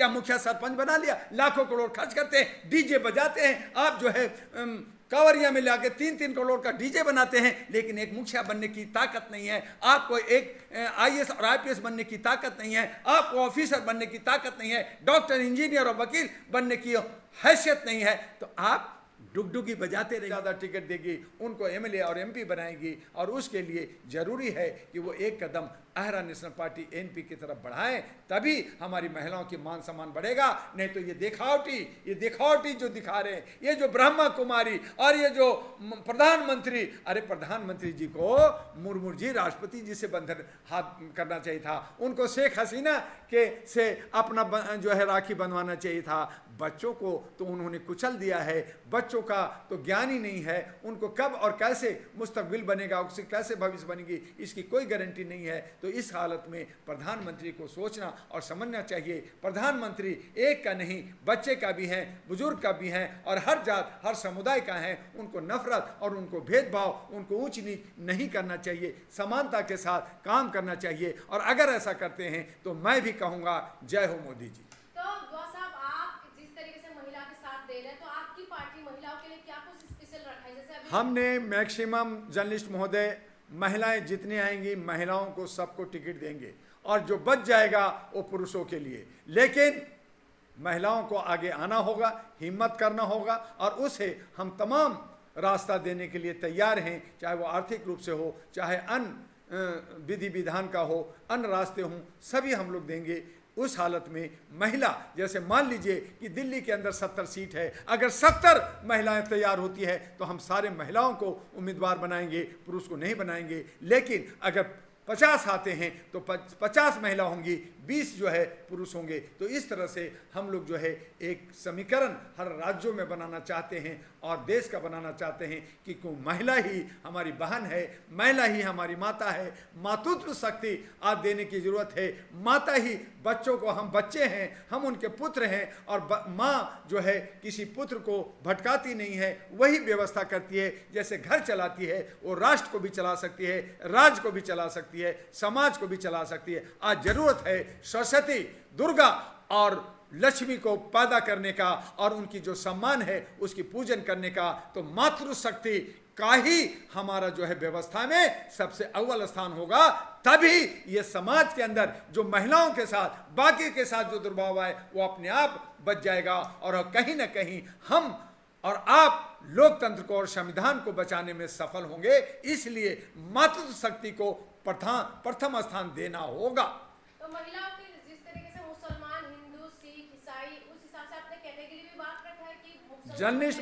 क्या मुखिया सरपंच बना लिया, लाखों करोड़ खर्च करते हैं, डीजे बजाते हैं, आप जो है कांवरिया में लाके 3-3 करोड़ का डीजे बनाते हैं, लेकिन एक मुखिया बनने की ताकत नहीं है आपको, एक आईएएस और आईपीएस बनने की ताकत नहीं है आपको, ऑफिसर बनने की ताकत नहीं है, डॉक्टर, इंजीनियर और वकील बनने की हैसियत नहीं है, तो आप डुगडुगी बजाते रहे। ज़्यादा टिकट देगी उनको एमएलए और एमपी बनाएगी, और उसके लिए ज़रूरी है कि वो एक कदम आहरा नेशनल पार्टी एनपी की तरफ बढ़ाएं, तभी हमारी महिलाओं की मान सम्मान बढ़ेगा। नहीं तो ये दिखावटी जो दिखा रहे हैं, ये जो ब्रह्मा कुमारी और ये जो प्रधानमंत्री, अरे प्रधानमंत्री जी को मुर्मू जी, राष्ट्रपति जी से बंधन हाथ करना चाहिए था, उनको शेख हसीना के से अपना जो है राखी बंधवाना चाहिए था। बच्चों को तो उन्होंने कुचल दिया है, बच्चों का तो ज्ञान ही नहीं है, उनको कब और कैसे मुस्तकबिल बनेगा, उससे कैसे भविष्य बनेगी, इसकी कोई गारंटी नहीं है। तो इस हालत में प्रधानमंत्री को सोचना और समझना चाहिए, प्रधानमंत्री एक का नहीं, बच्चे का भी है, बुजुर्ग का भी है, और हर जात हर समुदाय का है। उनको नफरत और उनको भेदभाव, उनको ऊंच नीच नहीं करना चाहिए, समानता के साथ काम करना चाहिए। और अगर ऐसा करते हैं तो मैं भी कहूँगा जय हो मोदी जी। हमने मैक्सिमम जर्नलिस्ट महोदय, महिलाएं जितनी आएंगी महिलाओं को सबको टिकट देंगे, और जो बच जाएगा वो पुरुषों के लिए, लेकिन महिलाओं को आगे आना होगा, हिम्मत करना होगा, और उसे हम तमाम रास्ता देने के लिए तैयार हैं, चाहे वो आर्थिक रूप से हो, चाहे अन्य विधि विधान का हो, अन्य रास्ते हों, सभी हम लोग देंगे। उस हालत में महिला, जैसे मान लीजिए कि दिल्ली के अंदर 70 सीट है, अगर 70 महिलाएं तैयार होती है तो हम सारे महिलाओं को उम्मीदवार बनाएंगे, पुरुष को नहीं बनाएंगे। लेकिन अगर 50 आते हैं तो 50 महिला होंगी, 20 जो है पुरुष होंगे। तो इस तरह से हम लोग जो है एक समीकरण हर राज्यों में बनाना चाहते हैं और देश का बनाना चाहते हैं कि महिला ही हमारी बहन है, महिला ही हमारी माता है, मातृत्व शक्ति आज देने की जरूरत है। माता ही बच्चों को, हम बच्चे हैं, हम उनके पुत्र हैं, और माँ जो है किसी पुत्र को भटकाती नहीं है, वही व्यवस्था करती है। जैसे घर चलाती है वो राष्ट्र को भी चला सकती है, राज्य को भी चला सकती है, समाज को भी चला सकती है। आज जरूरत है सरस्वती, दुर्गा और लक्ष्मी को पैदा करने का, और उनकी जो सम्मान है उसकी पूजन करने का। तो मातृशक्ति का ही हमारा जो है व्यवस्था में सबसे अव्वल स्थान होगा, तभी ये समाज के अंदर जो महिलाओं के साथ, बाकी के साथ जो दुर्भाव है वो अपने आप बच जाएगा, और कहीं ना कहीं हम और आप लोकतंत्र को और संविधान को बचाने में सफल होंगे। इसलिए मातृशक्ति को प्रथम स्थान देना होगा। तो महिलाओं की जिस तरीके से मुसलमान, हिंदू, सिख, ईसाई, उस हिसाब से आपने कैटेगरी भी बात रखा है कि जर्नलिस्ट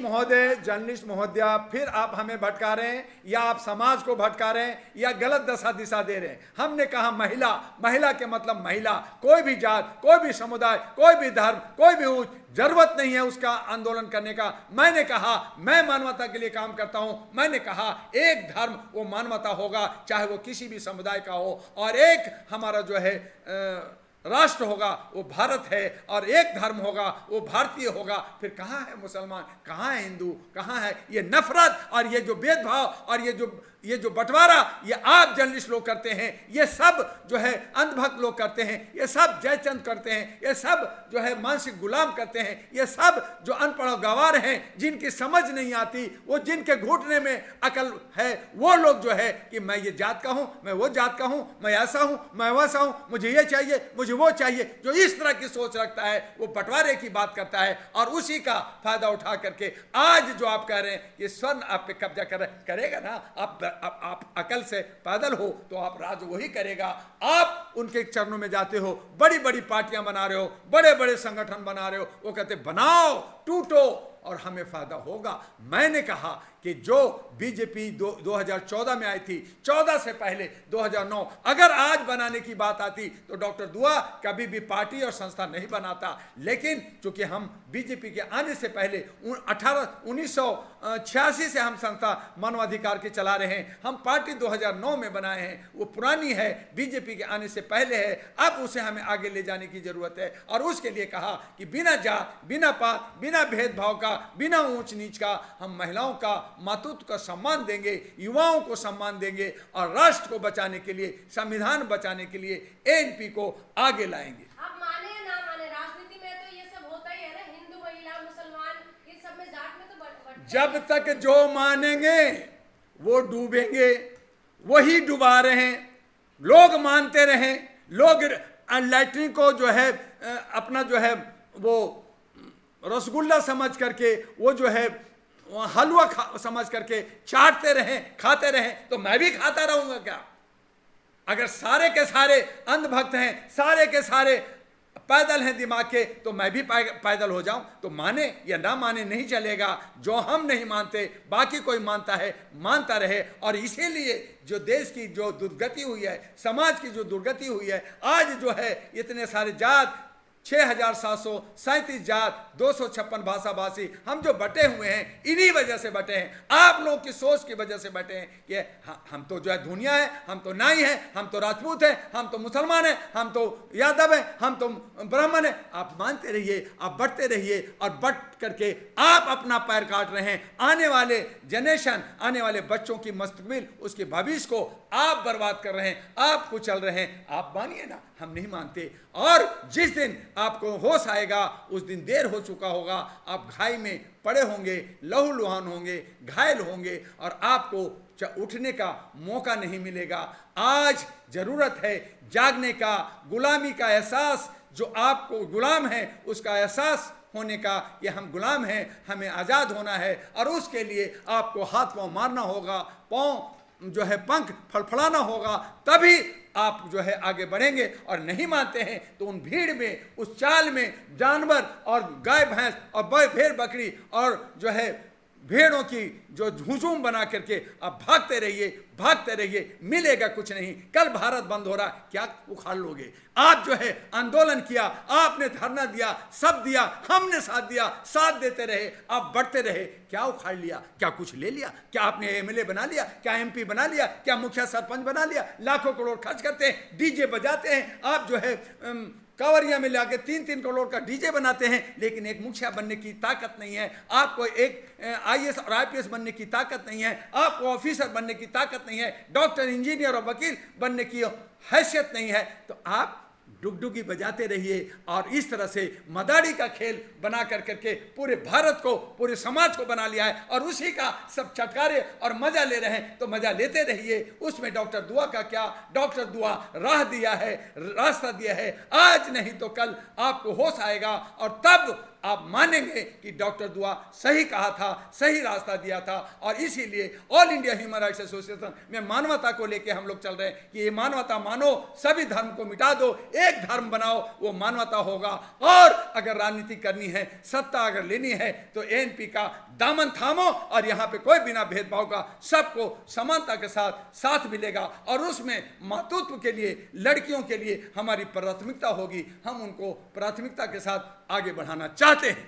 महोदया, फिर आप हमें भटका रहे हैं, या आप समाज को भटका रहे हैं, या गलत दिशा दे रहे हैं। हमने कहा महिला, महिला के मतलब महिला, कोई भी जात, कोई भी समुदाय, कोई भी धर्म, कोई भी ऊंच, जरूरत नहीं है उसका आंदोलन करने का। मैंने कहा मैं मानवता के लिए काम करता हूं, मैंने कहा एक धर्म वो मानवता होगा, चाहे वो किसी भी समुदाय का हो, और एक हमारा जो है राष्ट्र होगा वो भारत है, और एक धर्म होगा वो भारतीय होगा। फिर कहाँ है मुसलमान, कहाँ है हिंदू, कहाँ है ये नफरत और ये जो भेदभाव और ये जो बंटवारा ये आप जर्नलिस्ट लोग करते हैं, ये सब जो है अंधभक्त लोग करते हैं, ये सब जयचंद करते हैं, ये सब जो है मानसिक गुलाम करते हैं, ये सब जो अनपढ़ गवार हैं, जिनकी समझ नहीं आती, वो जिनके घुटने में अकल है, वो लोग जो है कि मैं ये जात का हूँ, मैं वो जात का हूँ, मैं ऐसा हूँ, मैं वैसा हूँ, मुझे ये चाहिए, मुझे वो चाहिए, जो इस तरह की सोच रखता है वो बंटवारे की बात करता है, और उसी का फायदा उठा करके आज जो आप कह रहे हैं कि स्वर्ण आप पे कब्जा करेगा ना, आप अकल से पैदल हो तो आप राज वही करेगा। आप उनके चरणों में जाते हो, बड़ी बड़ी पार्टियां बना रहे हो, बड़े बड़े संगठन बना रहे हो, वो कहते बनाओ, टूटो और हमें फायदा होगा। मैंने कहा कि जो बीजेपी 2014 में आई थी, 14 से पहले 2009, अगर आज बनाने की बात आती तो डॉक्टर दुआ कभी भी पार्टी और संस्था नहीं बनाता। लेकिन चूंकि हम बीजेपी के आने से पहले 1986 से हम संस्था मानवाधिकार की चला रहे हैं, हम पार्टी 2009 में बनाए हैं, वो पुरानी है, बीजेपी के आने से पहले है। अब उसे हमें आगे ले जाने की जरूरत है, और उसके लिए कहा कि बिना जात, बिना पात, बिना भेदभाव का, बिना ऊंच नीच का हम महिलाओं का, मातृत्व का सम्मान देंगे, युवाओं को सम्मान देंगे, और राष्ट्र को बचाने के लिए, संविधान बचाने के लिए एनपी को आगे लाएंगे। आप माने या ना माने, राजनीति में जब तक जो मानेंगे वो डूबेंगे, वही डुबा रहे हैं। लोग मानते रहे, लोग लैट्रिन को जो है अपना जो है वो रसगुल्ला समझ करके, वो जो है हलवा समझ करके चाटते रहें, खाते रहें, तो मैं भी खाता रहूंगा क्या? अगर सारे के सारे अंधभक्त हैं, सारे के सारे पैदल हैं दिमाग के, तो मैं भी पैदल हो जाऊं? तो माने या ना माने नहीं चलेगा। जो हम नहीं मानते बाकी कोई मानता है, मानता रहे। और इसीलिए जो देश की जो दुर्गति हुई है, समाज की जो दुर्गति हुई है, आज जो है इतने सारे जात, 6737 जात, 256 भाषा भाषी, हम जो बटे हुए हैं इन्हीं वजह से बटे हैं। आप लोगों की सोच की वजह से बटे हैं कि हम तो जो है दुनिया है, हम तो नाई हैं, हम तो राजपूत हैं, हम तो मुसलमान हैं, हम तो यादव हैं, हम तो ब्राह्मण हैं। आप मानते रहिए, आप बढ़ते रहिए, और बढ़ करके आप अपना पैर काट रहे हैं। आने वाले जनरेशन, आने वाले बच्चों की मुस्तकबिल, उसके भविष्य को आप बर्बाद कर रहे हैं, आप कुचल रहे हैं। आप मानिए ना, हम नहीं मानते। और जिस दिन आपको होश आएगा उस दिन देर हो चुका होगा। आप घाई में पड़े होंगे, लहूलुहान होंगे, घायल होंगे, और आपको उठने का मौका नहीं मिलेगा। आज जरूरत है जागने का, गुलामी का एहसास, जो आपको गुलाम है उसका एहसास होने का। ये हम गुलाम हैं, हमें आज़ाद होना है, और उसके लिए आपको हाथ पांव मारना होगा, पांव जो है पंख फड़फड़ाना होगा, तभी आप जो है आगे बढ़ेंगे। और नहीं मानते हैं तो उन भीड़ में, उस चाल में जानवर और गाय भैंस और भेड़ बकरी और जो है भेड़ों की जो हुजूम बना करके आप भागते रहिए, भागते रहिए, मिलेगा कुछ नहीं। कल भारत बंद हो रहा, क्या उखाड़ लोगे? आप जो है आंदोलन किया, आपने धरना दिया, सब दिया, हमने साथ दिया, साथ देते रहे, आप बढ़ते रहे, क्या उखाड़ लिया? क्या कुछ ले लिया? क्या आपने एमएलए बना लिया? क्या एमपी बना लिया? क्या मुखिया सरपंच बना लिया? लाखों करोड़ खर्च करते हैं, डीजे बजाते हैं, आप जो है कांवरिया में लाके 3-3 करोड़ का डीजे बनाते हैं, लेकिन एक मुखिया बनने की ताकत नहीं है आपको, एक आईएएस और आईपीएस बनने की ताकत नहीं है आपको, ऑफिसर बनने की ताकत नहीं है, डॉक्टर, इंजीनियर और वकील बनने की हैसियत नहीं है। तो आप डुगडुगी बजाते रहिए, और इस तरह से मदारी का खेल बना कर करके पूरे भारत को, पूरे समाज को बना लिया है, और उसी का सब चटकारे और मजा ले रहे हैं। तो मजा लेते रहिए। उसमें डॉक्टर दुआ का क्या, डॉक्टर दुआ राह दिया है, रास्ता दिया है। आज नहीं तो कल आपको होश आएगा, और तब आप मानेंगे कि डॉक्टर दुआ सही कहा था, सही रास्ता दिया था। और इसीलिए all India human rights association में मानवता को लेके हम लोग चल रहे हैं कि ये मानवता मानो, सभी धर्म को मिटा दो, एक धर्म बनाओ, वो मानवता होगा। और अगर राजनीति करनी है, सत्ता अगर लेनी है, तो एएनपी का दामन थामो, और यहाँ पे कोई बिना भेदभाव का सबको समानता के साथ साथ मिलेगा। और उसमें मातृत्व के लिए, लड़कियों के लिए हमारी प्राथमिकता होगी। हम उनको प्राथमिकता के साथ आगे बढ़ाना चाहते हैं।